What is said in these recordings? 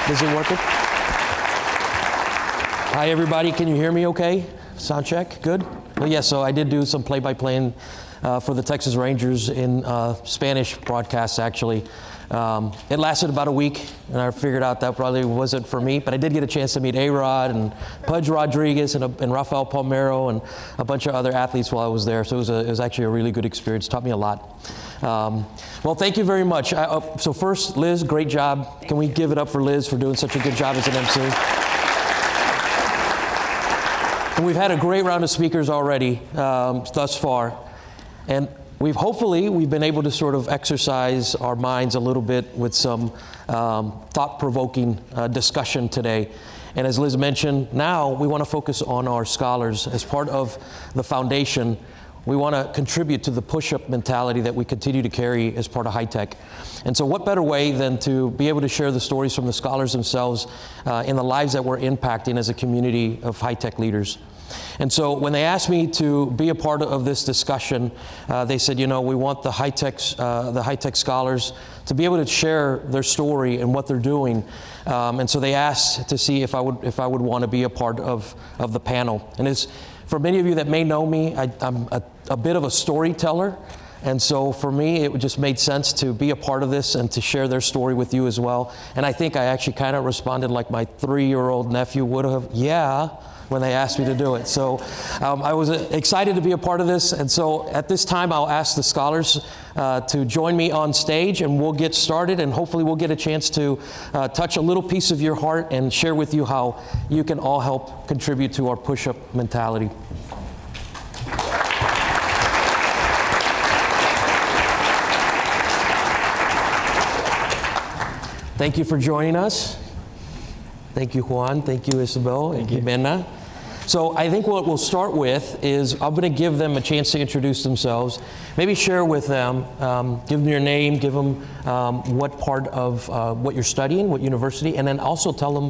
Is it working? Hi, everybody. Can you hear me okay? Sound check. Good? Well, yeah, so I did do some play-by-play for the Texas Rangers in Spanish broadcasts, actually. It lasted about a week, and I figured out that probably wasn't for me, but I did get a chance to meet A-Rod and Pudge Rodriguez and Rafael Palmeiro and a bunch of other athletes while I was there, so it was actually a really good experience. Taught me a lot. Well, thank you very much. So first, Liz, great job. Can we give it up for Liz for doing such a good job as an MC? And we've had a great round of speakers already thus far, and we've been able to sort of exercise our minds a little bit with some thought-provoking discussion today. And as Liz mentioned, now we want to focus on our scholars. As part of the foundation, we want to contribute to the push-up mentality that we continue to carry as part of HITEC. And so what better way than to be able to share the stories from the scholars themselves in the lives that we're impacting as a community of HITEC leaders. And so when they asked me to be a part of this discussion, they said, we want the HITEC scholars to be able to share their story and what they're doing. And so they asked to see if I would want to be a part of the panel. And for many of you that may know me, I'm a bit of a storyteller. And so for me, it just made sense to be a part of this and to share their story with you as well. And I think I actually kind of responded like my 3-year-old nephew would have, yeah, when they asked me to do it. So I was excited to be a part of this. And so at this time, I'll ask the scholars to join me on stage, and we'll get started, and hopefully we'll get a chance to touch a little piece of your heart and share with you how you can all help contribute to our push-up mentality. Thank you for joining us. Thank you, Juan. Thank you, Isabel and Jimena. So I think what we'll start with is I'm going to give them a chance to introduce themselves, maybe share with them, give them your name, give them what part of what you're studying, what university, and then also tell them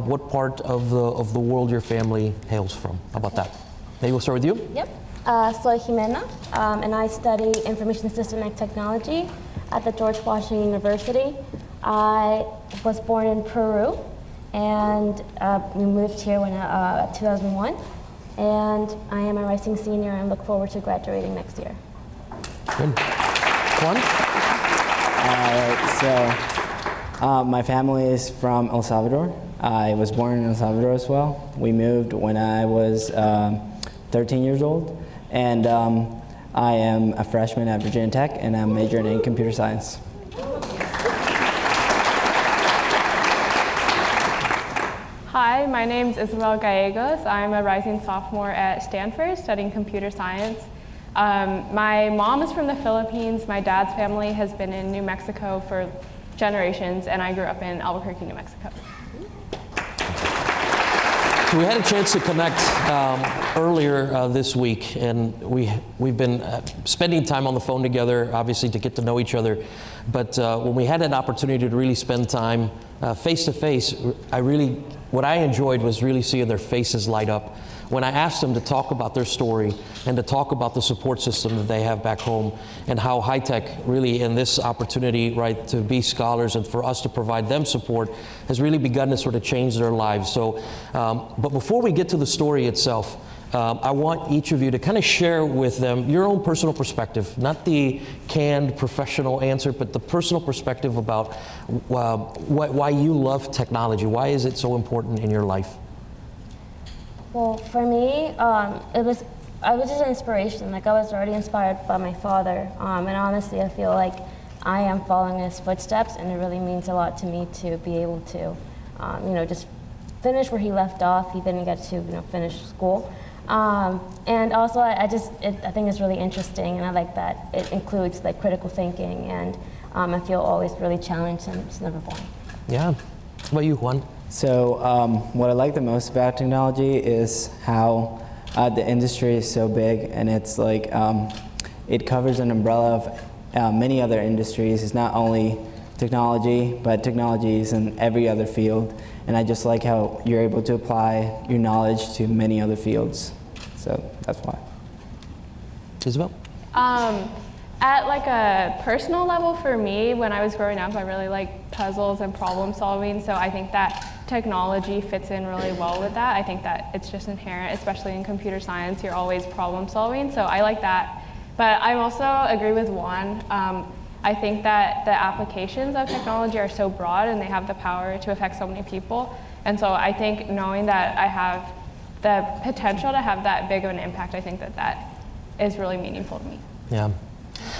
what part of the world your family hails from. How about that? Maybe we'll start with you. Yep. Soy Jimena, and I study Information System and Technology at the George Washington University. I was born in Peru, and we moved here in 2001. And I am a rising senior and look forward to graduating next year. Good. Juan? My family is from El Salvador. I was born in El Salvador as well. We moved when I was 13 years old. And I am a freshman at Virginia Tech, and I'm majoring in computer science. Hi, my name is Isabel Gallegos. I'm a rising sophomore at Stanford studying computer science. My mom is from the Philippines. My dad's family has been in New Mexico for generations, and I grew up in Albuquerque, New Mexico. So we had a chance to connect earlier this week, and we've been spending time on the phone together, obviously to get to know each other. But when we had an opportunity to really spend time face to face, what I enjoyed was really seeing their faces light up when I asked them to talk about their story and to talk about the support system that they have back home, and how HITEC really in this opportunity, right, to be scholars and for us to provide them support has really begun to sort of change their lives. So, but before we get to the story itself, I want each of you to kind of share with them your own personal perspective, not the canned professional answer, but the personal perspective about why you love technology. Why is it so important in your life? Well, for me, I was just an inspiration. Like, I was already inspired by my father, and honestly, I feel like I am following his footsteps, and it really means a lot to me to be able to, just finish where he left off. He didn't get to, finish school. And also, I think it's really interesting, and I like that it includes like critical thinking, and I feel always really challenged since never born. Yeah. What about you, Juan? So what I like the most about technology is how the industry is so big, and it's like it covers an umbrella of many other industries. It's not only technology, but technology is in every other field. And I just like how you're able to apply your knowledge to many other fields. So that's why. Isabel? At like a personal level for me, when I was growing up, I really liked puzzles and problem solving, so I think that technology fits in really well with that. I think that it's just inherent, especially in computer science, you're always problem solving, so I like that. But I also agree with Juan. I think that the applications of technology are so broad and they have the power to affect so many people. And so I think knowing that I have the potential to have that big of an impact, I think that that is really meaningful to me. Yeah.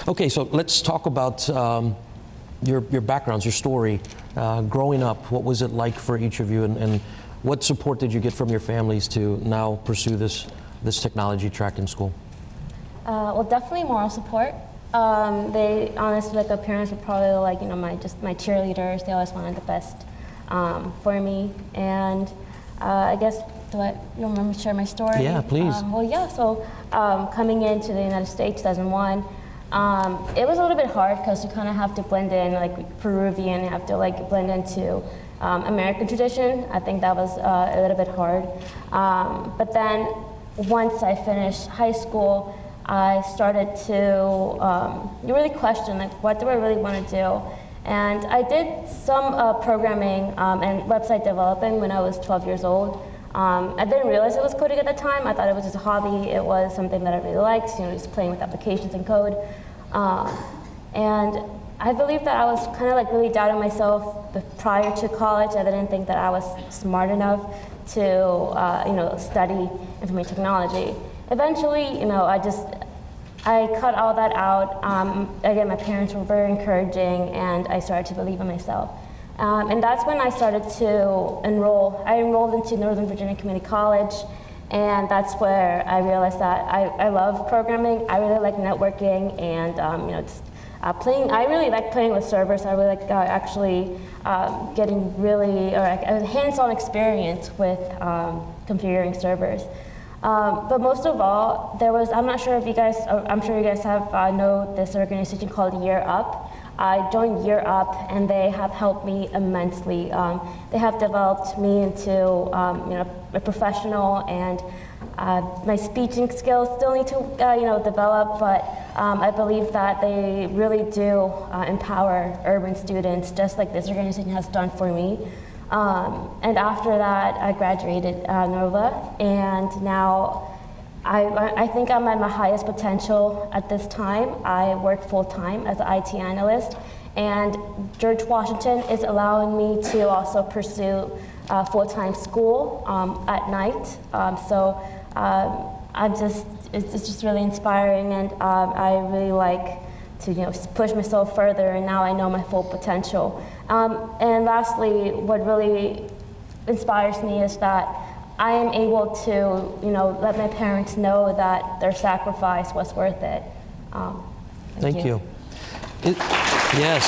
Okay, so let's talk about your backgrounds, your story. Growing up, what was it like for each of you, and what support did you get from your families to now pursue this technology track in school? Well, definitely moral support. They honestly, like, the parents were probably like, you know, my cheerleaders. They always wanted the best for me. And I guess, you want me to share my story? Yeah, please. So coming into the United States, 2001, it was a little bit hard because you kind of have to blend in, like Peruvian, you have to like blend into American tradition. I think that was a little bit hard. But then once I finished high school, I started to really question, like, what do I really want to do? And I did some programming and website developing when I was 12 years old. I didn't realize it was coding at the time. I thought it was just a hobby. It was something that I really liked, you know, just playing with applications and code. And I believe that I was kind of like really doubting myself prior to college. I didn't think that I was smart enough to, study information technology. Eventually, I cut all that out. Again, my parents were very encouraging, and I started to believe in myself. And that's when I started to enroll. I enrolled into Northern Virginia Community College, and that's where I realized that I love programming. I really like networking, and playing. I really like playing with servers. I really like actually getting really a hands-on experience with configuring servers. But most of all, I'm not sure if you guys, I'm sure you guys have know this organization called Year Up. I joined Year Up, and they have helped me immensely. They have developed me into a professional, and my speaking skills still need to develop, but I believe that they really do empower urban students, just like this organization has done for me. And after that, I graduated NOVA, and now I think I'm at my highest potential at this time. I work full-time as an IT analyst, and George Washington is allowing me to also pursue full-time school at night. It's just really inspiring, and I really like to push myself further, and now I know my full potential. And lastly, what really inspires me is that I am able to let my parents know that their sacrifice was worth it. Thank you. Yes.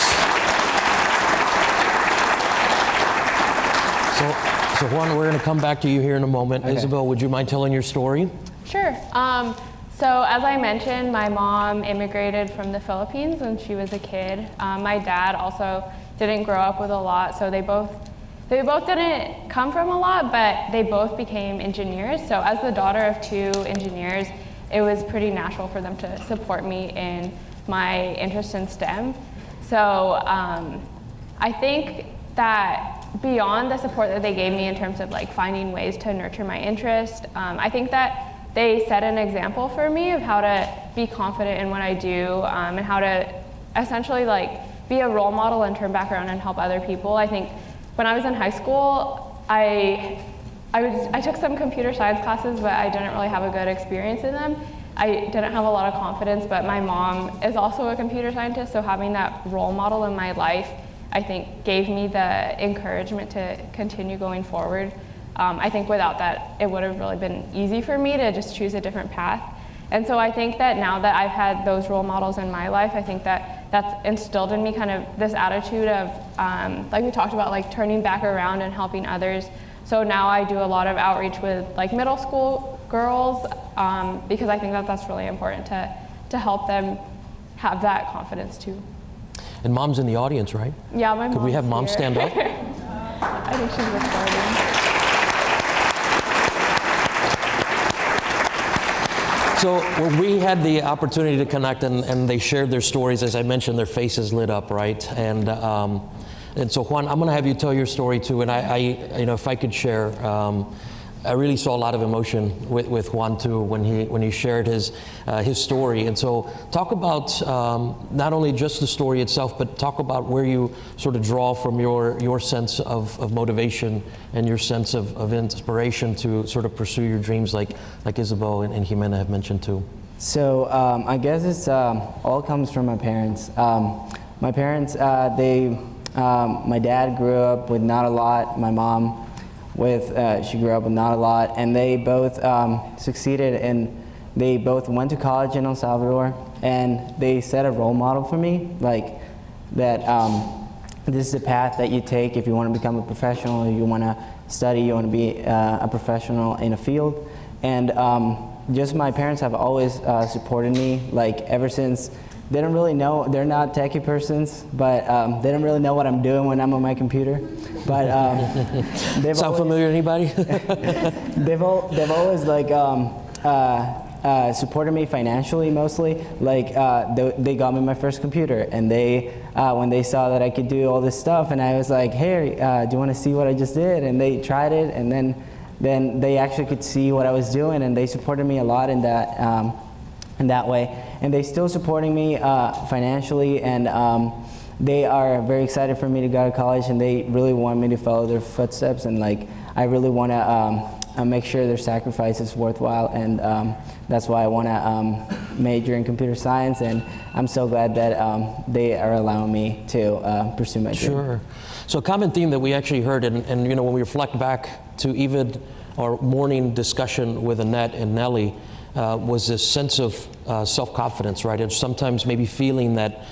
So Juan, we're going to come back to you here in a moment. Okay. Isabel, would you mind telling your story? Sure. So as I mentioned, my mom immigrated from the Philippines when she was a kid. My dad also didn't grow up with a lot, so they both didn't come from a lot, but they both became engineers. So as the daughter of two engineers, it was pretty natural for them to support me in my interest in STEM. So I think that beyond the support that they gave me in terms of like finding ways to nurture my interest, I think that they set an example for me of how to be confident in what I do, and how to essentially like be a role model and turn back around and help other people. I think when I was in high school, I took some computer science classes, but I didn't really have a good experience in them. I didn't have a lot of confidence, but my mom is also a computer scientist, so having that role model in my life, I think, gave me the encouragement to continue going forward. I think without that, it would have really been easy for me to just choose a different path. And so I think that now that I've had those role models in my life, I think that that's instilled in me kind of this attitude of, like we talked about, like turning back around and helping others. So now I do a lot of outreach with like middle school girls, because I think that that's really important to help them have that confidence too. And Mom's in the audience, right? Yeah, my mom. Could we have Mom stand up? I think she's recording. So when we had the opportunity to connect and they shared their stories, as I mentioned, their faces lit up, right? And so Juan, I'm going to have you tell your story too. And I if I could share, I really saw a lot of emotion with Juan too when he shared his story. And so talk about not only just the story itself, but talk about where you sort of draw from your sense of motivation and your sense of inspiration to sort of pursue your dreams, like Isabel and Jimena have mentioned too. So I guess it's all comes from my parents. My parents, my dad grew up with not a lot. My mom, she grew up with not a lot, and they both succeeded, and they both went to college in El Salvador, and they set a role model for me, like that this is a path that you take if you want to become a professional, you want to study, you want to be a professional in a field. And just my parents have always supported me, like ever since. They don't really know, they're not techie persons, but they don't really know what I'm doing when I'm on my computer. But Sound familiar to anybody? they've always like supported me financially mostly. Like they got me my first computer, and they when they saw that I could do all this stuff, and I was like, hey, do you want to see what I just did? And they tried it, and then they actually could see what I was doing, and they supported me a lot in that way. And they're still supporting me financially, and they are very excited for me to go to college, and they really want me to follow their footsteps, and like I really want to make sure their sacrifice is worthwhile, and that's why I want to major in computer science, and I'm so glad that they are allowing me to pursue my dream. Sure. So a common theme that we actually heard, and when we reflect back to even our morning discussion with Annette and Nellie, was this sense of self-confidence, right? And sometimes maybe feeling that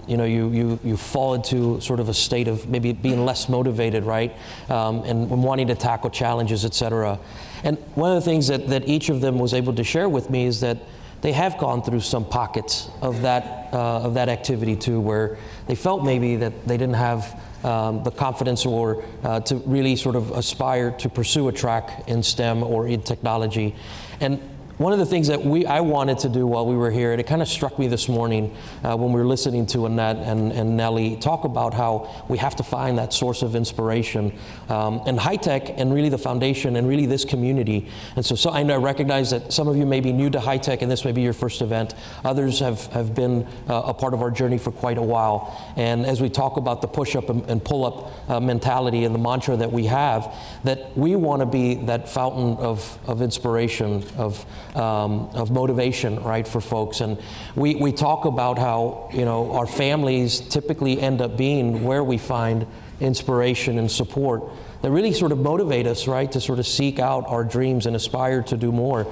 you fall into sort of a state of maybe being less motivated, right? And wanting to tackle challenges, et cetera. And one of the things that each of them was able to share with me is that they have gone through some pockets of that activity too, where they felt maybe that they didn't have the confidence or to really sort of aspire to pursue a track in STEM or in technology. And one of the things that I wanted to do while we were here, and it kind of struck me this morning when we were listening to Annette and Nellie talk about how we have to find that source of inspiration. And HITEC and really the foundation and really this community. And so I know I recognize that some of you may be new to HITEC and this may be your first event. Others have been a part of our journey for quite a while. And as we talk about the push-up and pull-up mentality and the mantra that we have, that we want to be that fountain of inspiration, of motivation, right, for folks. And we talk about how, our families typically end up being where we find inspiration and support that really sort of motivate us, right, to sort of seek out our dreams and aspire to do more.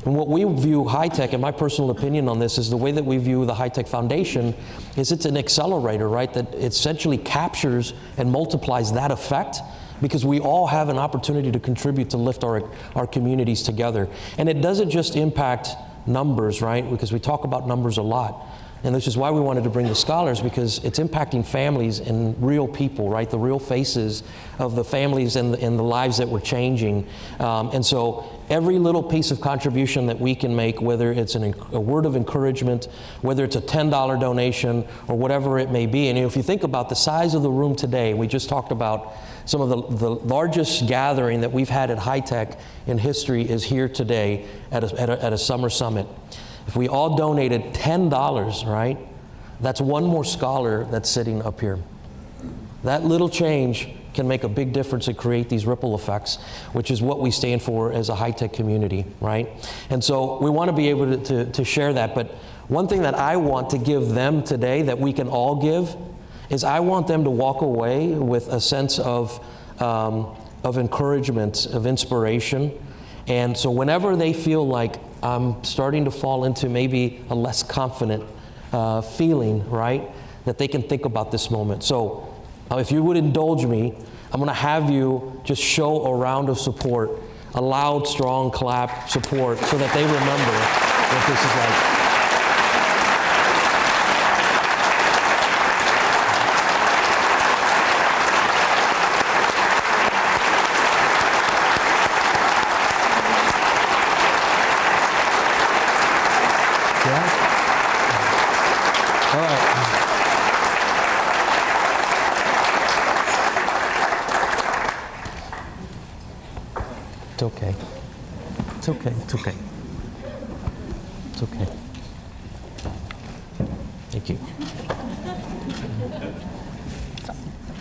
And what we view HITEC, and my personal opinion on this, is the way that we view the HITEC Foundation is it's an accelerator, right, that essentially captures and multiplies that effect, because we all have an opportunity to contribute to lift our communities together. And it doesn't just impact numbers, right? Because we talk about numbers a lot. And this is why we wanted to bring the scholars, because it's impacting families and real people, right? The real faces of the families and the lives that we're changing. And so every little piece of contribution that we can make, whether it's a word of encouragement, whether it's a $10 donation, or whatever it may be. And if you think about the size of the room today, we just talked about some of the largest gathering that we've had at HITEC in history is here today at a summer summit. If we all donated $10, right, that's one more scholar that's sitting up here. That little change can make a big difference and create these ripple effects, which is what we stand for as a HITEC community, right? And so we want to be able to share that. But one thing that I want to give them today that we can all give is I want them to walk away with a sense of encouragement, of inspiration. And so whenever they feel like I'm starting to fall into maybe a less confident feeling, right, that they can think about this moment. So if you would indulge me, I'm going to have you just show a round of support, a loud, strong clap support, so that they remember what this is like. It's okay. It's okay. It's okay. It's okay. Thank you.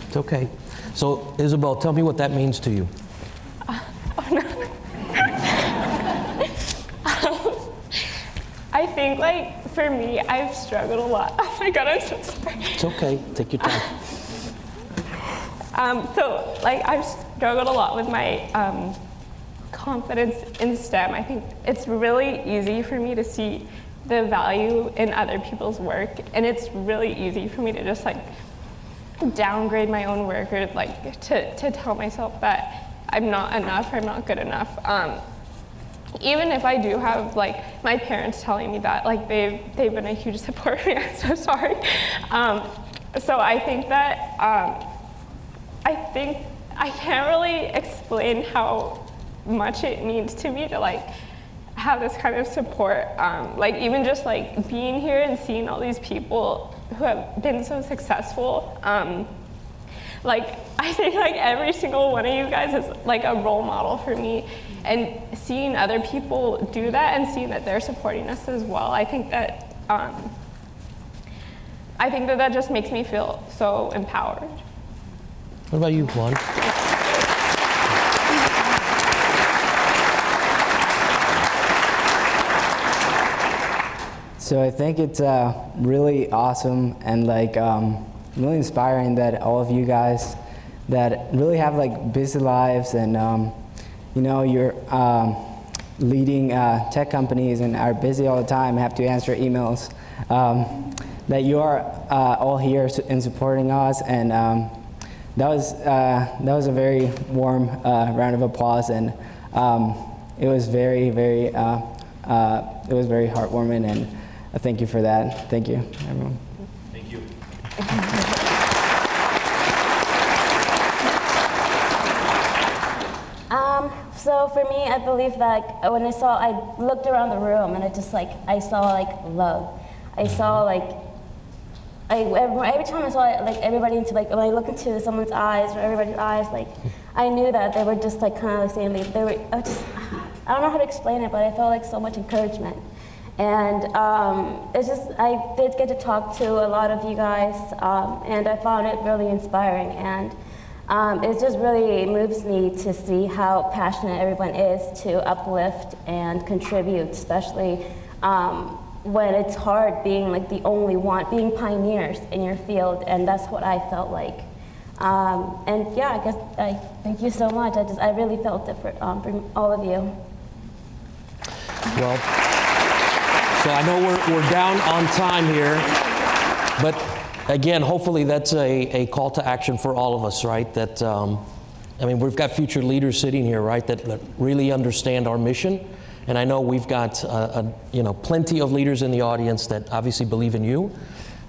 It's okay. So, Isabel, tell me what that means to you. I think, like, for me, I've struggled a lot. Oh my God, I'm so sorry. It's okay. Take your time. So, like, I've struggled a lot with my confidence in STEM. I think it's really easy for me to see the value in other people's work, and it's really easy for me to just, like, downgrade my own work or, like, to tell myself that I'm not enough, I'm not good enough. Even if I do have, like, my parents telling me that, like, they've been a huge support for me. I'm so sorry. So I think that I can't really explain how much it means to me to, like, have this kind of support. Like, even just, like, being here and seeing all these people who have been so successful. Like, I think, like, every single one of you guys is, like, a role model for me. And seeing other people do that and seeing that they're supporting us as well, I think that that just makes me feel so empowered. What about you, Juan? So I think it's really awesome and like really inspiring that all of you guys that really have like busy lives and you know, you're leading tech companies and are busy all the time, have to answer emails, that you are all here in supporting us, and that was a very warm round of applause, and it was very, very heartwarming, and thank you for that. Thank you, everyone. Thank you. So for me, I believe that when I looked around the room and I saw like love. I saw like, every time I saw like everybody into like, when I look into someone's eyes or everybody's eyes, like I knew that they were just like kind of like saying I don't know how to explain it, but I felt like so much encouragement. And I did get to talk to a lot of you guys, and I found it really inspiring. And it just really moves me to see how passionate everyone is to uplift and contribute, especially when it's hard being like the only one, being pioneers in your field, and that's what I felt like. And yeah, I guess I thank you so much. I really felt it from all of you. Well, so I know we're down on time here, but again, hopefully that's a call to action for all of us, right? That, I mean, we've got future leaders sitting here, right, that really understand our mission. And I know we've got, plenty of leaders in the audience that obviously believe in you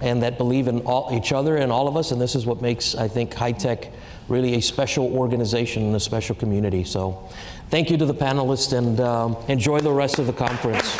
and that believe in each other and all of us. And this is what makes, I think, HITEC really a special organization and a special community. So thank you to the panelists, and enjoy the rest of the conference.